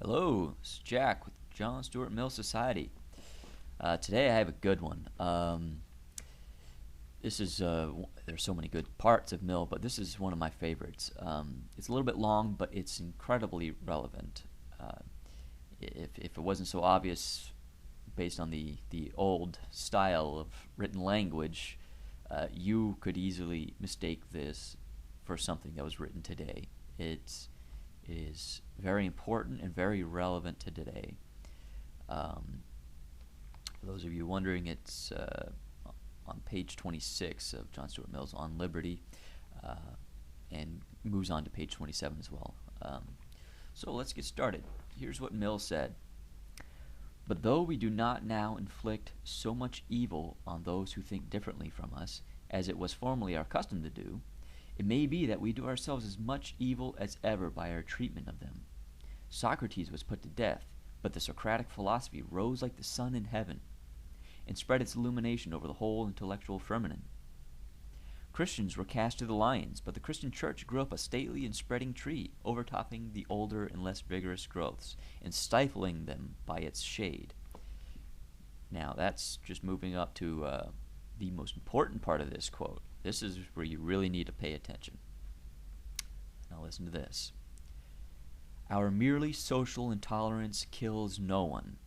Hello, it's Jack with John Stuart Mill Society. Today I have a good one. There's so many good parts of Mill, but this is one of my favorites. It's a little bit long, but it's incredibly relevant. Uh, if it wasn't so obvious based on the old style of written language, you could easily mistake this for something that was written today. It is very important and very relevant to today. Um, for those of you wondering, it's on page 26 of John Stuart Mill's On Liberty, uh, and moves on to page 27 as well. So let's get started. Here's what Mill said. But though we do not now inflict so much evil on those who think differently from us, as it was formerly our custom to do, it may be that we do ourselves as much evil as ever by our treatment of them. Socrates was put to death, but the Socratic philosophy rose like the sun in heaven, and spread its illumination over the whole intellectual firmament. Christians were cast to the lions, but the Christian church grew up a stately and spreading tree, overtopping the older and less vigorous growths, and stifling them by its shade. Now that's just moving up to the most important part of this quote. This is where you really need to pay attention. Now listen to this. Our merely social intolerance kills no one,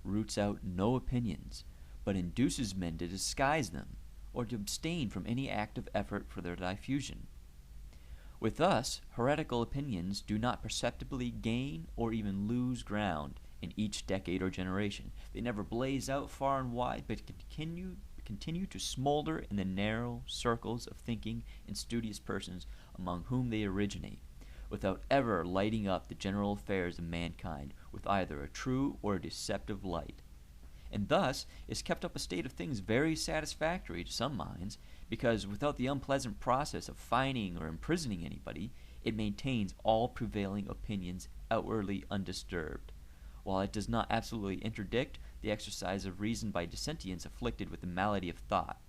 roots out no opinions, but induces men to disguise them, or to abstain from any active effort for their diffusion. With us, heretical opinions do not perceptibly gain or even lose ground in each decade or generation. They never blaze out far and wide, but continue to smolder in the narrow circles of thinking and studious persons among whom they originate, without ever lighting up the general affairs of mankind with either a true or a deceptive light. And thus is kept up a state of things very satisfactory to some minds, because without the unpleasant process of fining or imprisoning anybody, it maintains all prevailing opinions outwardly undisturbed, while it does not absolutely interdict the exercise of reason by dissentients afflicted with the malady of thought.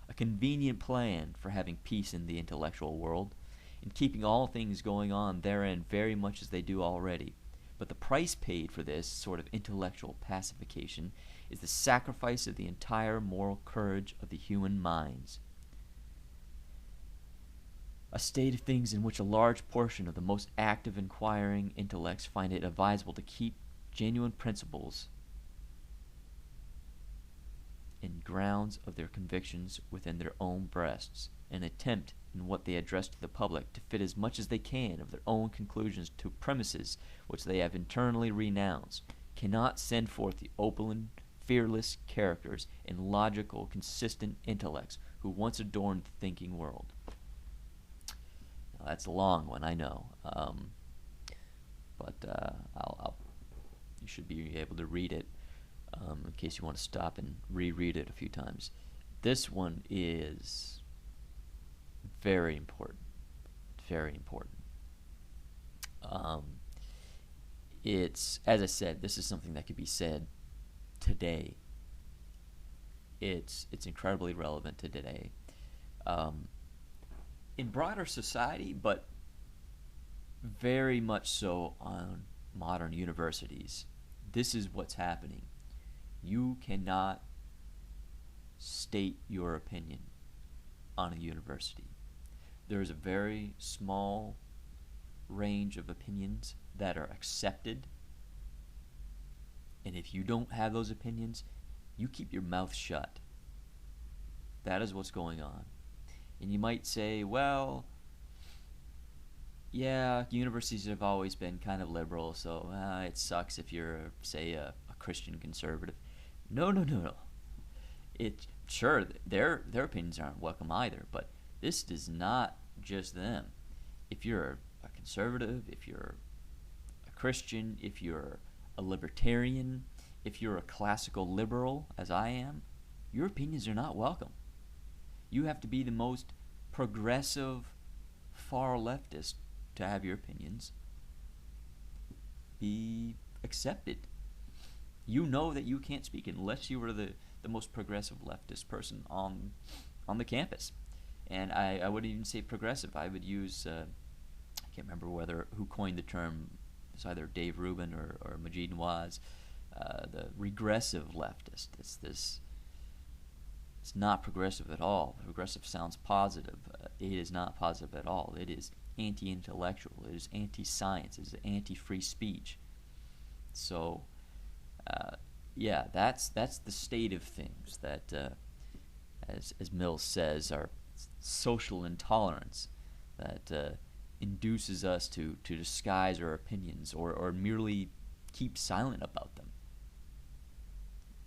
A convenient plan for having peace in the intellectual world, and keeping all things going on therein very much as they do already. But the price paid for this sort of intellectual pacification is the sacrifice of the entire moral courage of the human minds. A state of things in which a large portion of the most active inquiring intellects find it advisable to keep genuine principles and grounds of their convictions within their own breasts, and attempt in what they address to the public to fit as much as they can of their own conclusions to premises which they have internally renounced, cannot send forth the open, fearless characters and logical, consistent intellects who once adorned the thinking world. Now, that's a long one, I know, but you should be able to read it in case you want to stop and reread it a few times. This one is very important. Very important. It's, as I said, this is something that could be said today. It's incredibly relevant to today. In broader society, but very much so on modern universities. This is what's happening. You cannot state your opinion on a university. There is a very small range of opinions that are accepted, and if you don't have those opinions, you keep your mouth shut. That is what's going on. And you might say, well, yeah, universities have always been kind of liberal, so it sucks if you're, say, a Christian conservative. No, no, no, no. Sure, their opinions aren't welcome either, but this is not just them. If you're a conservative, if you're a Christian, if you're a libertarian, if you're a classical liberal, as I am, your opinions are not welcome. You have to be the most progressive, far leftist to have your opinions be accepted. You know that you can't speak unless you were the most progressive leftist person on the campus. And I wouldn't even say progressive. I would use, I can't remember who coined the term It's either Dave Rubin or Majid Nawaz, the regressive leftist. It's not progressive at all. Progressive sounds positive. It is not positive at all. It is anti-intellectual. It is anti-science. It is anti-free speech. So, yeah, that's the state of things that, as Mill says, are social intolerance that induces us to disguise our opinions or merely keep silent about them.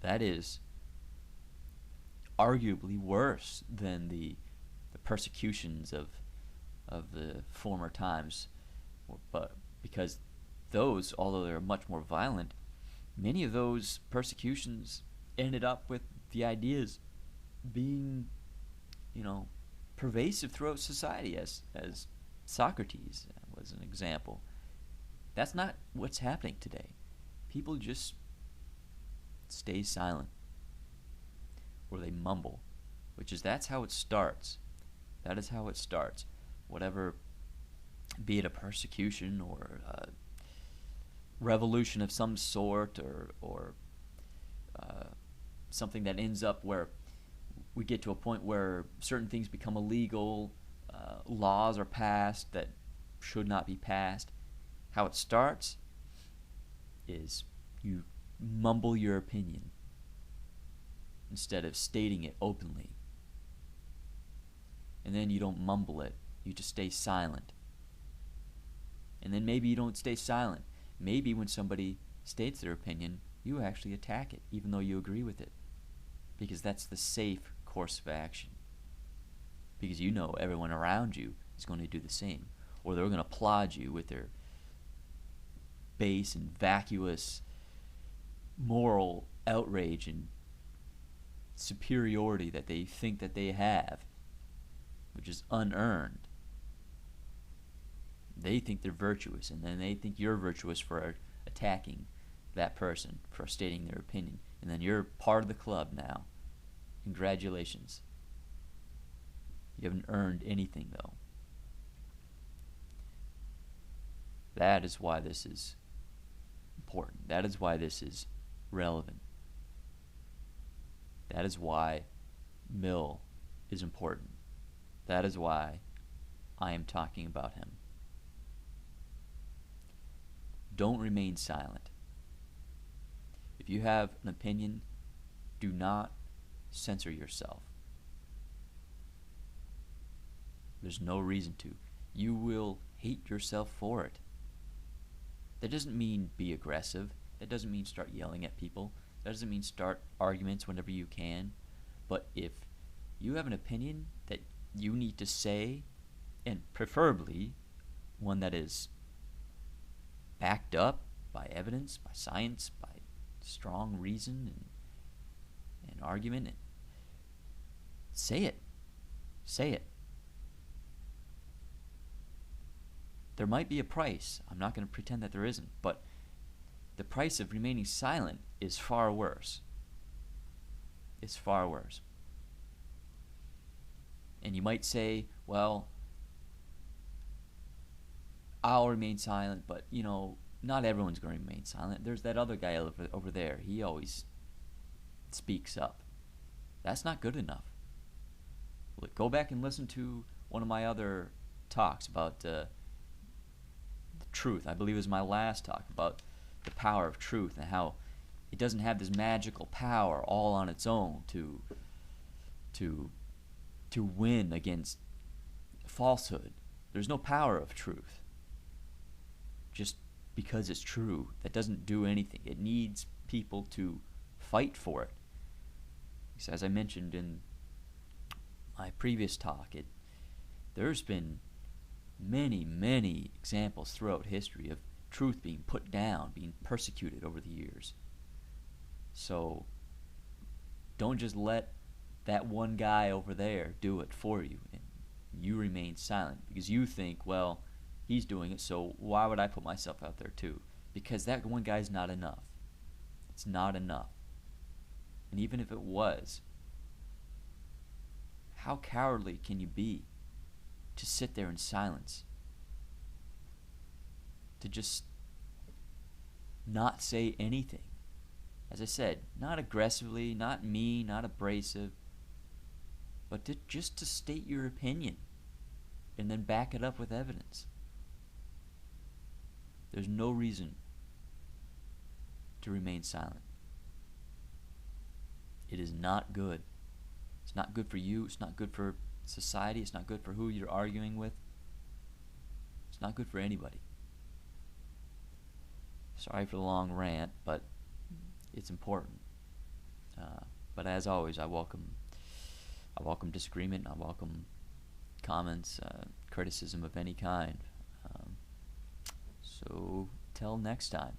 That is arguably worse than the persecutions of the former times, but because those, although they're much more violent, many of those persecutions ended up with the ideas being, pervasive throughout society, as Socrates was an example. That's not what's happening today. People just stay silent, or they mumble, that's how it starts. That is how it starts. Whatever, be it a persecution or a revolution of some sort, or something that ends up where we get to a point where certain things become illegal, laws are passed that should not be passed. How it starts is you mumble your opinion instead of stating it openly. And then you don't mumble it, you just stay silent. And then maybe you don't stay silent. Maybe when somebody states their opinion, you actually attack it, even though you agree with it. Because that's the safe course of action. Because you know everyone around you is going to do the same. Or they're going to applaud you with their base and vacuous moral outrage and superiority that they think that they have, which is unearned. They think they're virtuous, and then they think you're virtuous for attacking that person, for stating their opinion. And then you're part of the club now. Congratulations. You haven't earned anything, though. That is why this is important. That is why this is relevant. That is why Mill is important. That is why I am talking about him. Don't remain silent. If you have an opinion, do not censor yourself. There's no reason to. You will hate yourself for it. That doesn't mean be aggressive. That doesn't mean start yelling at people. That doesn't mean start arguments whenever you can. But if you have an opinion that you need to say, and preferably one that is backed up by evidence, by science, by strong reason and argument, say it. Say it. There might be a price. I'm not going to pretend that there isn't, but the price of remaining silent is far worse. It's far worse. And you might say, well, I'll remain silent, but, not everyone's going to remain silent. There's that other guy over there. He always speaks up. That's not good enough. Look, go back and listen to one of my other talks about the truth. I believe it was my last talk about the power of truth and how it doesn't have this magical power all on its own to win against falsehood. There's no power of truth. Just because it's true, that doesn't do anything. It needs people to fight for it. So as I mentioned in my previous talk, there's been many, many examples throughout history of truth being put down, being persecuted over the years. So don't just let that one guy over there do it for you and you remain silent because you think, well, he's doing it, so why would I put myself out there too? Because that one guy's not enough. It's not enough. And even if it was, how cowardly can you be to sit there in silence? To just not say anything. As I said, not aggressively, not mean, not abrasive, but just to state your opinion and then back it up with evidence. There's no reason to remain silent. It is not good. It's not good for you. It's not good for society. It's not good for who you're arguing with. It's not good for anybody. Sorry for the long rant, but it's important. But as always, I welcome disagreement. I welcome comments, criticism of any kind. So till next time.